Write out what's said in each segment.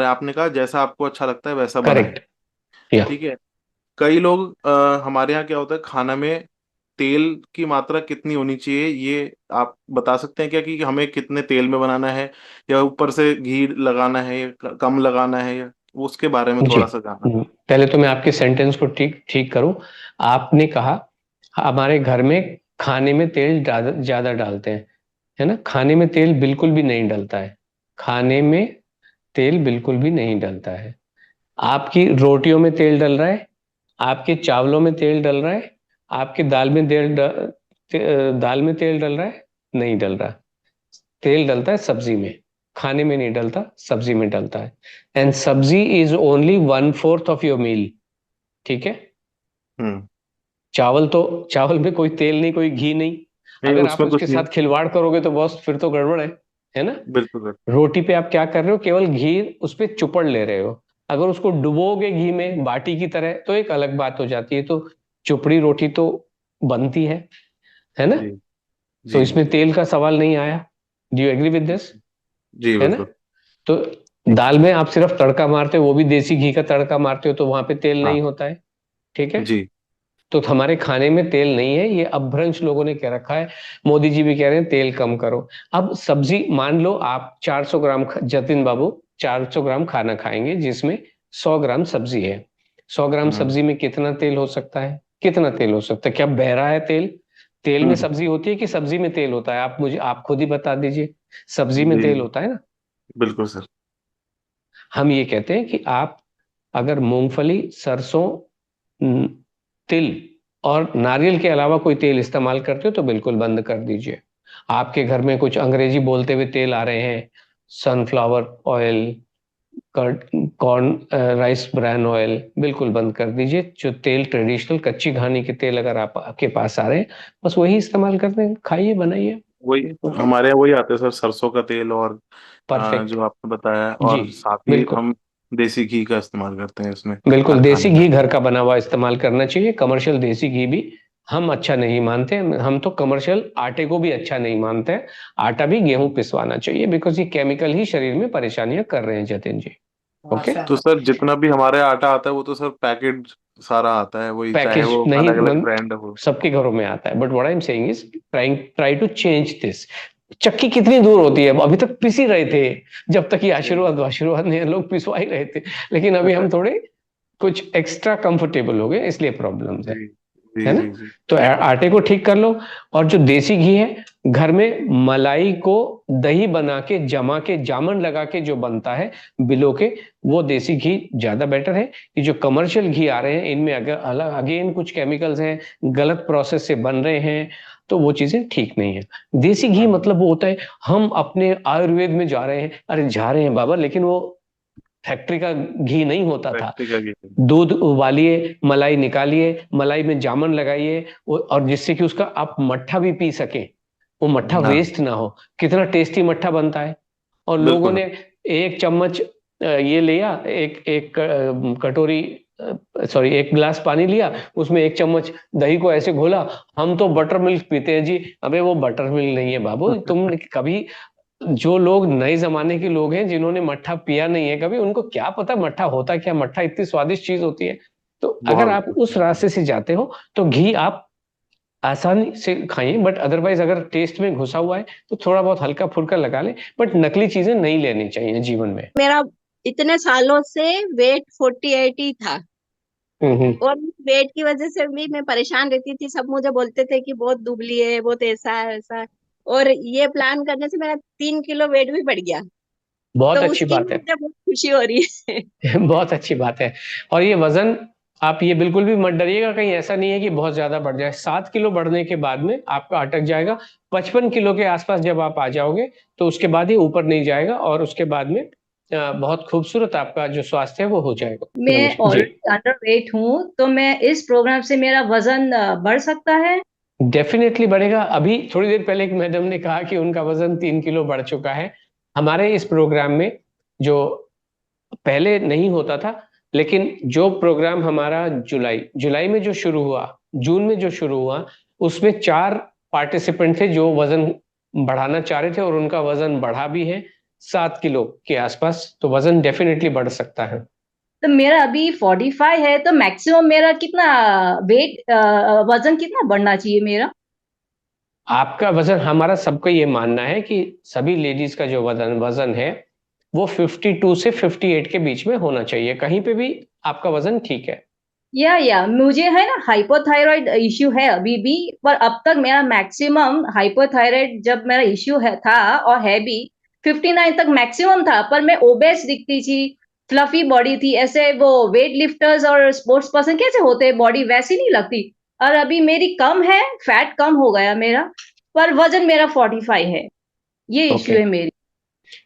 आपने कहा जैसा आपको अच्छा लगता है वैसा बनाएं। करेक्ट। या ठीक है। कई लोग हमारे यहाँ क्या होता है, खाना में तेल की मात्रा कितनी होनी चाहिए, ये आप बता सकते हैं क्या कि हमें कितने तेल में बनाना है, या ऊपर से घी लगाना है, या कम लगाना है, या उसके बारे में जी। थोड़ा सा जानना था। पहले तो मैं आपके सेंटेंस को ठीक ठीक करूं। आपने कहा हमारे घर में खाने में तेल ज्यादा ज्यादा डालते हैं, है ना? खाने में तेल बिल्कुल भी नहीं डलता है। खाने में तेल बिल्कुल भी नहीं डलता है। आपकी रोटियों में तेल डल रहा है, आपके चावलों में तेल डल रहा है, आपके दाल में तेल डल रहा है? नहीं डल रहा। तेल डलता है सब्जी में, खाने में नहीं डलता, सब्जी में डलता है। And sabzi is only 1/4 of your meal. ठीक है। हम्म। चावल में कोई तेल नहीं, कोई घी नहीं। नहीं, अगर आप उसमें उसके कुछ नहीं। साथ खिलवाड़ करोगे तो बस फिर तो गड़बड़ है ना? बिल्कुल बिल्कुल। रोटी पे आप क्या कर रहे हो, केवल घी उस पे चुपड़ ले रहे हो। अगर उसको डुबोगे घी में बाटी की तरह तो एक अलग बात हो जाती है, तो चुपड़ी रोटी तो बनती है ना? जी तो जी इसमें जी तेल का सवाल नहीं आया। डू यू एग्री विद जी दिस? जी है ना? बिल्कुल। तो ठीक। दाल में आप सिर्फ तड़का मारते हो, वो भी देसी घी का तड़का मारते हो, तो वहां पे तेल हाँ। नहीं होता है। ठीक है। जी। तो हमारे खाने में तेल नहीं है, ये अपभ्रंश लोगों ने कह रखा है। मोदी जी भी कह रहे हैं तेल कम करो। अब सब्जी मान लो आप 400 ग्राम जतिन बाबू 400 ग्राम खाना खाएंगे जिसमें 100 ग्राम सब्जी है। 100 ग्राम हम्म सब्जी में कितना तेल हो सकता है? कितना तेल हो सकता है? क्या बह रहा है तेल? तेल में हम्म। सब्जी होती है कि सब्जी में तेल होता है? आप खुद ही बता दीजिए। सब्जी में जी तेल होता है ना? बिल्कुल सर। हम ये कहते हैं कि आप अगर मूंगफली, सरसों, न- तिल और नारियल के अलावा कोई तेल इस्तेमाल करते हो तो बिल्कुल बंद कर दीजिए। आपके घर में कुछ अंग्रेजी बोलते हुए तेल आ रहे हैं, sunflower oil, corn rice bran oil, बिल्कुल बंद कर दीजिए। जो तेल ट्रेडिशनल कच्ची घानी के तेल अगर आपके पास आ रहे हैं, बस वही इस्तेमाल करते हैं, खाइए बनाइए। वही ओके। हमारे यहाँ वही आते हैं सर, सरसों का तेल, और परफेक्ट। जो आपने बताया, जी। और साथ ही बिल्कुल। हम देसी घी का इस्तेमाल करते हैं इसमें, बिल्कुल हर देसी खाने में। घी घर का बना हुआ इस्तेमाल करना चाहिए। कमर्शियल देसी घी भी हम अच्छा नहीं मानते। हम तो कमर्शियल आटे को भी अच्छा नहीं मानते हैं। आटा भी गेहूं पिसवाना चाहिए, बिकॉज ये केमिकल ही शरीर में परेशानियां कर रहे हैं जतिन जी। ओके। तो सर जितना भी हमारे यहाँ आटा आता है वो तो सर पैकेट सारा आता है, वही चाहे पैकेज वो नहीं अलग अलग ब्रांड हो। सबके घरों में आता है, but what I am saying is try to change this. चक्की कितनी दूर होती है, अभी तक पिस ही रहे थे। जब तक ये जी आशीर्वाद आशीर्वाद नहीं, लोग पिसवा ही रहे थे। लेकिन अभी हम थोड़े कुछ एक्स्ट्रा कंफर्टेबल हो गए, इसलिए प्रॉब्लम्स जी जी है ना? जी जी। तो आटे को ठीक कर लो। और जो देसी घी है, घर में मलाई को दही बना के जमा के जामन लगा के जो बनता है बिलो के, वो देसी घी ज्यादा बेटर है। ये जो कमर्शियल घी आ रहे हैं इनमें अगर अलग अगेन कुछ केमिकल्स हैं, गलत प्रोसेस से बन रहे हैं, तो वो चीजें ठीक नहीं है। देसी घी हाँ। मतलब वो होता है हम अपने आयुर्वेद में जा रहे हैं, अरे जा रहे हैं बाबा, लेकिन वो फैक्ट्री का घी नहीं होता था। फैक्ट्री का घी। दूध उबालिए, मलाई निकालिए, मलाई में जामन लगाइए, और जिससे कि उसका आप मट्ठा भी पी सके, वो मट्ठा हाँ वेस्ट ना हो। कितना टेस्टी मट्ठा बनता है। और लोगों बिल्कुल। ने एक चम्मच ये लिया, एक एक कटोरी, सॉरी, एक गिलास पानी लिया, उसमें एक चम्मच दही को ऐसे घोला। हम तो बटर मिल्क पीते हैं जी। अबे वो बटर मिल्क नहीं है बाबू। तुम कभी, जो लोग नए जमाने के लोग हैं जिन्होंने मट्ठा पिया नहीं है कभी, उनको क्या पता मट्ठा होता क्या? मट्ठा इतनी स्वादिष्ट चीज होती है। तो अगर आप बहुत। उस रास्ते से जाते हो तो घी आप आसानी से खाइए, बट अदरवाइज अगर टेस्ट में घुसा हुआ है तो थोड़ा बहुत हल्का फुल्का लगा ले, बट नकली चीजें नहीं लेनी चाहिए जीवन में। मेरा इतने सालों से वेट 48 ही था। हम्म। और वेट की वजह से भी मैं परेशान रहती थी। सब मुझे बोलते थे कि बहुत दुबली है, बहुत ऐसा है वैसा है। और ये प्लान करने से मेरा 3 किलो वेट भी बढ़ गया। बहुत तो अच्छी उसकी बात भी है। मुझे बहुत खुशी हो रही है। बहुत अच्छी बात है। और ये वजन, आप ये बिल्कुल भी मत डरिएगा, कहीं ऐसा नहीं है कि बहुत ज्यादा बढ़ जाए। 7 किलो बढ़ने के बाद में आपका अटक जाएगा। 55 किलो के आसपास जब आप आ जाओगे तो उसके बाद ही ऊपर नहीं जाएगा, और उसके बाद में बहुत खूबसूरत आपका जो स्वास्थ्य है वो हो जाएगा। मैं नमस्कार जी। ऑलरेडी अंडर वेट हूँ, तो मैं इस प्रोग्राम से मेरा वजन बढ़ सकता है? डेफिनेटली बढ़ेगा। अभी थोड़ी देर पहले एक मैडम ने कहा कि उनका वजन 3 किलो बढ़ चुका है। हमारे इस प्रोग्राम में, जो पहले नहीं होता था, लेकिन जो प्रोग्राम हमारा जुलाई जुलाई में जो शुरू हुआ, जून में जो शुरू हुआ, उसमें 4 पार्टिसिपेंट थे जो वजन बढ़ाना चाह रहे थे और उनका वजन बढ़ा भी है। 7 किलो के आसपास, तो वजन डेफिनेटली बढ़ सकता है। तो मेरा अभी 45 है, तो मैक्सिमम मेरा कितना वेट वजन कितना बढ़ना चाहिए मेरा? आपका वजन, हमारा सबका ये मानना है कि सभी लेडीज का जो वजन वजन है वो 52 से 58 के बीच में होना चाहिए, कहीं पे भी आपका वजन ठीक है। या मुझे है ना हाइपोथायराइड इश्यू है अभी भी, पर अब तक मेरा मैक्सिमम हाइपोथायराइड जब मेरा इश्यू है था और है भी 59 तक मैक्सिमम था, पर मैं ओबेस दिखती थी, फ्लफी बॉडी थी, ऐसे वो वेट लिफ्टर्स और स्पोर्ट्स पर्सन कैसे होते हैं बॉडी वैसी नहीं लगती। और अभी मेरी कम है, फैट कम हो गया मेरा, पर वजन मेरा 45 है, ये इश्यू ओके है मेरी।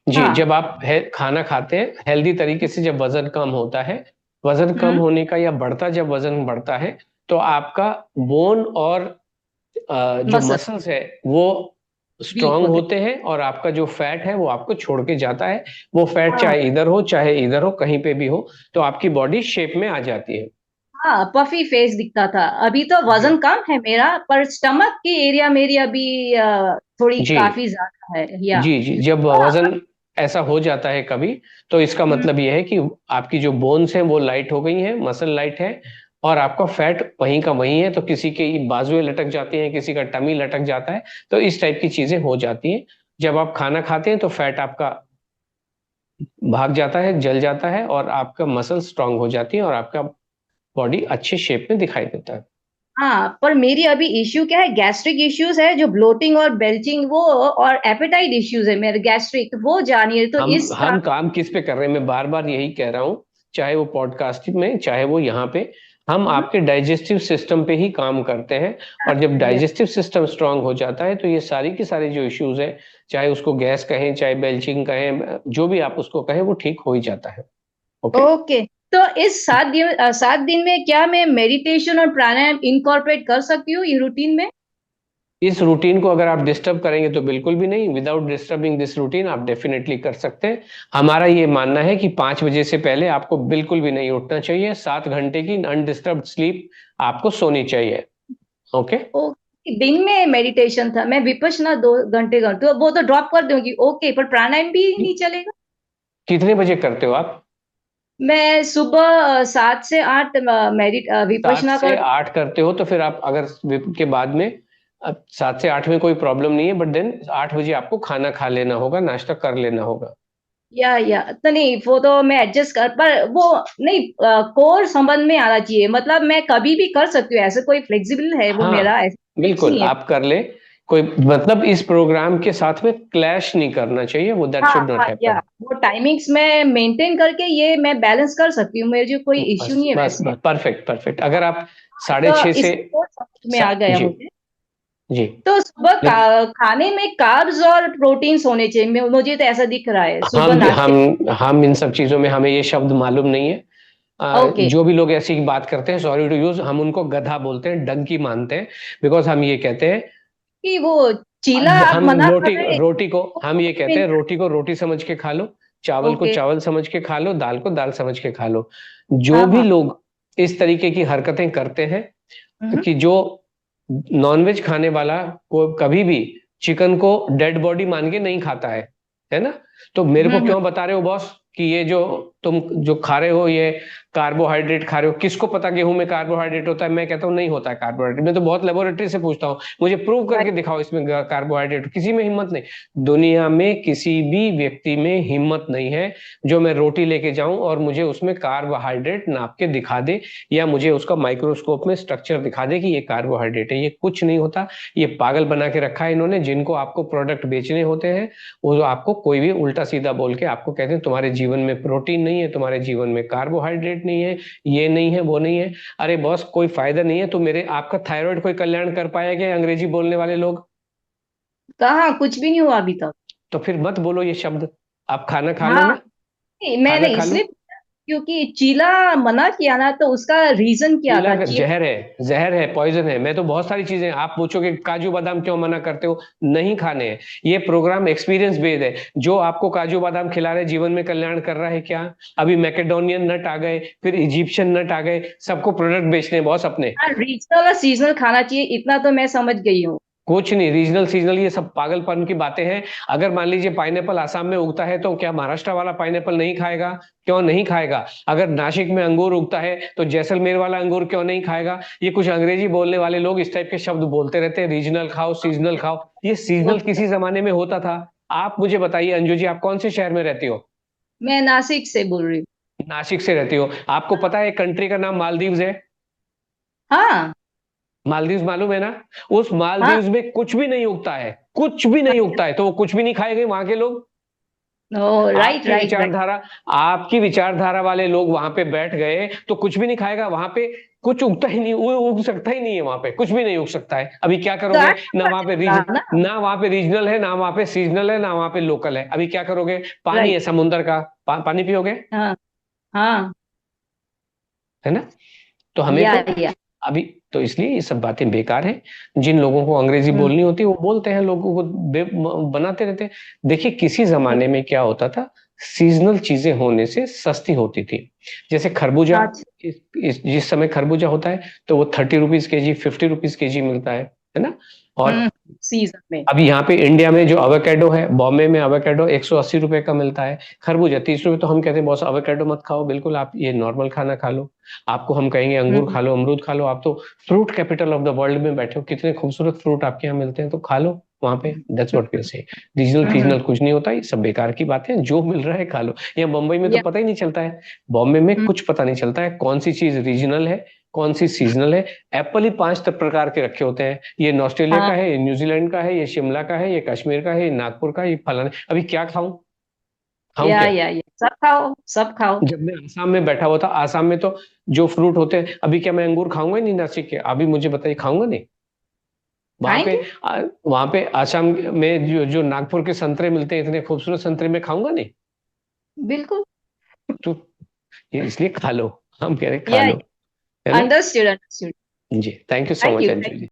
जी, हाँ। जब आप खाना खाते हैं हेल्दी तरीके से, जब वजन कम होता है, वजन कम हम्म। होने का या बढ़ता, जब वजन बढ़ता है तो आपका बोन और जो मसल मसल्स है वो वीक स्ट्रांग होते। होते हैं, और आपका जो फैट है वो आपको छोड़ के जाता है। वो फैट हाँ। चाहे इधर हो चाहे इधर हो, कहीं पे भी हो, तो आपकी बॉडी शेप में आ जाती है। हाँ, पफी फेस दिखता था, अभी तो जी वजन कम है मेरा, पर स्टमक की एरिया मेरी अभी थोड़ी जी काफी ज्यादा है या। जी जी, जब वजन ऐसा हो जाता है कभी, तो इसका हम्म। मतलब यह है कि आपकी जो बोन्स हैं वो लाइट हो गई हैं, मसल लाइट है, और आपका फैट वहीं का वहीं है। तो किसी की बाजुएं लटक जाती हैं, किसी का टमी लटक जाता है, तो इस टाइप की चीजें हो जाती हैं। जब आप खाना खाते हैं तो फैट आपका भाग जाता है, जल जाता है, और आपका मसल स्ट्रांग हो जाती है, और आपका बॉडी अच्छे शेप में दिखाई देता है। हाँ, पर मेरी अभी इश्यू क्या है, गैस्ट्रिक इश्यूज है, जो ब्लोटिंग और बेल्चिंग वो, और एपेटाइट इश्यूज है मेरे गैस्ट्रिक, वो जानिए तो हम इस हम काम किस पे कर रहे हैं, मैं बार बार यही कह रहा हूँ, चाहे वो पॉडकास्ट में चाहे वो यहाँ पे, हम हम्म। आपके डाइजेस्टिव सिस्टम पे ही काम करते हैं। और जब डाइजेस्टिव सिस्टम स्ट्रांग हो जाता है तो ये सारी की सारी जो इश्यूज है, चाहे उसको गैस कहें चाहे बेल्चिंग कहें, जो भी आप उसको कहें, वो ठीक हो ही जाता है। ओके। ओके। तो इस 7 दिन में क्या मैं मेडिटेशन और प्राणायाम इनकॉर्पोरेट कर सकती हूँ ये रूटीन में? इस रूटीन को अगर आप डिस्टर्ब करेंगे तो बिल्कुल भी नहीं। विदाउट डिस्टर्बिंग दिस रूटीन आप डेफिनेटली कर सकते हैं। हमारा ये मानना है कि 5 बजे से पहले आपको बिल्कुल भी नहीं उठना चाहिए। 7 घंटे की अनडिस्टर्ब्ड स्लीप आपको सोनी चाहिए। ओके। ओके, दिन में मेडिटेशन था, मैं विपश्यना 2 घंटे करती हूँ, वो तो ड्रॉप कर दूंगी। ओके, पर प्राणायाम भी नहीं चलेगा? कितने बजे करते हो आप? मैं सुबह 7 से 8 सात विपश्यना से कर। आठ करते हो तो फिर आप अगर के बाद में, अब 7 से 8 में कोई प्रॉब्लम नहीं है, बट देन 8 बजे आपको खाना खा लेना होगा, नाश्ता कर लेना होगा। या तो नहीं, वो तो मैं एडजस्ट कर, पर वो नहीं, कोर संबंध में आना चाहिए, मतलब मैं कभी भी कर सकती हूँ, ऐसे कोई फ्लेक्सिबल है वो मेरा, हाँ ऐसा फिक्स बिल्कुल नहीं है। आप कर ले, कोई मतलब इस प्रोग्राम के साथ में क्लैश नहीं करना चाहिए, वो दैट हाँ शुड नॉट हाँ, या हैपन। वो टाइमिंग्स में मेंटेन करके ये मैं बैलेंस कर सकती हूँ, मुझे कोई इश्यू बस नहीं है बस वैसे। बस, परफेक्ट परफेक्ट। अगर आप साढ़े तो छः से इस और समझ में आ गया जी मुझे। जी, तो सुबह लेकिन खाने में कार्ब्स और प्रोटीन्स होने चाहिए, मुझे तो ऐसा दिख रहा है सुबह हम नाश्ते। हम इन सब चीजों में, हमें ये शब्द मालूम नहीं है। ओके। जो भी लोग ऐसी बात करते हैं, सॉरी टू यूज, हम उनको गधा बोलते हैं, डंकी मानते हैं। बिकॉज हम ये कहते हैं, कि वो चीला आप हम मना कर रोटी रहे हैं, रोटी को, वो हम ये कहते मीन हैं रोटी को रोटी समझ के खा लो, चावल को ओके। चावल समझ के खा लो, दाल को दाल समझ के खा लो। जो हाँ भी हाँ। लोग इस तरीके की हरकतें करते हैं, हम्म। कि जो नॉनवेज खाने वाला को कभी भी चिकन को डेड बॉडी मान के नहीं खाता है ना, तो मेरे को हम्म। क्यों बता रहे हो बॉस कि ये जो तुम जो खा रहे हो ये कार्बोहाइड्रेट खा रहे हो? किसको पता गेहूं में कार्बोहाइड्रेट होता है? मैं कहता हूँ नहीं होता है कार्बोहाइड्रेट। मैं तो बहुत लेबोरेटरी से पूछता हूँ, मुझे प्रूव करके दिखाओ इसमें कार्बोहाइड्रेट। किसी में हिम्मत नहीं, दुनिया में किसी भी व्यक्ति में हिम्मत नहीं है जो मैं रोटी लेके जाऊं और मुझे उसमें कार्बोहाइड्रेट नाप के दिखा दे, या मुझे उसका माइक्रोस्कोप में स्ट्रक्चर दिखा दे कि ये कार्बोहाइड्रेट है। ये कुछ नहीं होता। ये पागल बना के रखा है इन्होंने, जिनको आपको प्रोडक्ट बेचने होते हैं वो आपको कोई भी उल्टा सीधा बोल के आपको कहते हैं तुम्हारे जीवन में प्रोटीन नहीं है, तुम्हारे जीवन में कार्बोहाइड्रेट नहीं है, ये नहीं है वो नहीं है। अरे बॉस कोई फायदा नहीं है। तो मेरे आपका थायराइड कोई कल्याण कर पाया क्या अंग्रेजी बोलने वाले लोग? कहाँ, कुछ भी नहीं हुआ अभी तक। तो फिर मत बोलो ये शब्द। आप खाना खा लो हाँ, ना, नहीं, खाना मैंने खा लो। इसलिए पूछा, क्योंकि चीला मना किया ना, तो उसका रीजन क्या चीला था? चीला जहर है, जहर है, पॉइजन है। मैं तो बहुत सारी चीजें, आप पूछोगे काजू बादाम क्यों मना करते हो, नहीं खाने हैं। ये प्रोग्राम एक्सपीरियंस बेस्ड है। जो आपको काजू बादाम खिला रहे जीवन में कल्याण कर रहा है क्या? अभी मैकेडोनियन नट आ गए, फिर इजिप्शियन नट आ गए, सबको प्रोडक्ट बेचने हैं बॉस अपने। रीजनल और सीजनल खाना चाहिए, इतना तो मैं समझ गई हूँ। कुछ नहीं, रीजनल सीजनल ये सब पागलपन की बातें हैं। अगर मान लीजिए पाइनएप्पल आसाम में उगता है तो क्या महाराष्ट्र वाला पाइनएप्पल नहीं खाएगा? क्यों नहीं खाएगा? अगर नासिक में अंगूर उगता है तो जैसलमेर वाला अंगूर क्यों नहीं खाएगा? ये कुछ अंग्रेजी बोलने वाले लोग इस टाइप के शब्द बोलते रहते हैं, रीजनल खाओ, सीजनल खाओ। ये सीजनल किसी जमाने में होता था? आप मुझे बताइए अंजू जी, आप कौन से शहर में रहती हो? मैं नासिक से बोल रही हूँ। नासिक से रहती हो। आपको पता है कंट्री का नाम मालदीव्स है? हाँ मालदीव्स मालूम है ना? उस हाँ, मालदीव्स में कुछ भी नहीं उगता है, कुछ भी नहीं उगता है, तो वो कुछ भी नहीं खाएंगे वहां के लोग? ओ राइट आपकी राइट राइट। विचारधारा आपकी विचारधारा वाले लोग वहां पे बैठ गए तो कुछ भी नहीं खाएगा वहां पे? कुछ उगता ही नहीं, वो उग सकता ही नहीं है वहां पे, कुछ भी नहीं उग सकता है। अभी क्या करोगे? ना वहां पे ना, ना वहां पे रीजनल है, ना वहां पे सीजनल है, ना वहां पे लोकल है। अभी क्या करोगे? पानी है राइट। समुद्र का, पानी पियोगे? हाँ हाँ, है ना? तो हमें या तो या अभी तो इसलिए ये सब बातें बेकार हैं। जिन लोगों को अंग्रेजी हम्म बोलनी होती है वो बोलते हैं, लोगों को बनाते रहते हैं। देखिए किसी जमाने में क्या होता था, सीजनल चीजें होने से सस्ती होती थी। जैसे खरबूजा, अच्छा, जिस समय खरबूजा होता है तो वो 30 रुपीज केजी, 50 रुपीज केजी मिलता है ना? और सीजन में। अभी यहाँ पे इंडिया में जो अवोकेडो है, बॉम्बे में अवोकेडो 180 रुपए का मिलता है, खरबूजा 30 रुपए। तो हम कहते हैं बॉस अवोकेडो मत खाओ, बिल्कुल आप ये नॉर्मल खाना खा लो। आपको हम कहेंगे अंगूर हम्म खा लो, अमरूद खा लो, आप तो fruit capital of the world में बैठे हो, कितने खूबसूरत फ्रूट आपके यहाँ मिलते हैं, तो खा लो वहां पे। दैट्स व्हाट वी से। रीजनल हम्म, फीजनल कुछ नहीं होता, ये सब बेकार की बातें हैं, जो मिल रहा है खा लो। यहाँ बम्बई में तो या पता ही नहीं चलता है, बॉम्बे में कुछ पता नहीं चलता है कौन सी चीज रीजनल है, कौन सी सीजनल है। एप्पल ही 5 प्रकार के रखे होते हैं, ये ऑस्ट्रेलिया हाँ, का है, ये न्यूजीलैंड का है, ये शिमला का है, ये कश्मीर का है, ये नागपुर का है, ये फलाना। अभी क्या खाऊं? खाऊं क्या? या सब खाओ सब खाओ। जब मैं आसाम में बैठा हुआ था, आसाम में तो जो फ्रूट होते हैं, अभी क्या मैं अंगूर खाऊंगा ही नहीं नासिक के? अभी मुझे बताइए, खाऊंगा नहीं? वहां पे खाएंगे वहां पे आसाम में जो जो नागपुर के संतरे मिलते हैं, इतने खूबसूरत संतरे, में खाऊंगा नहीं? बिल्कुल। तो ये इसलिए खा लो, हम कह रहे हैं खा या लो, है ना? Understood understood. जी, thank you so thank much you. Anju ji.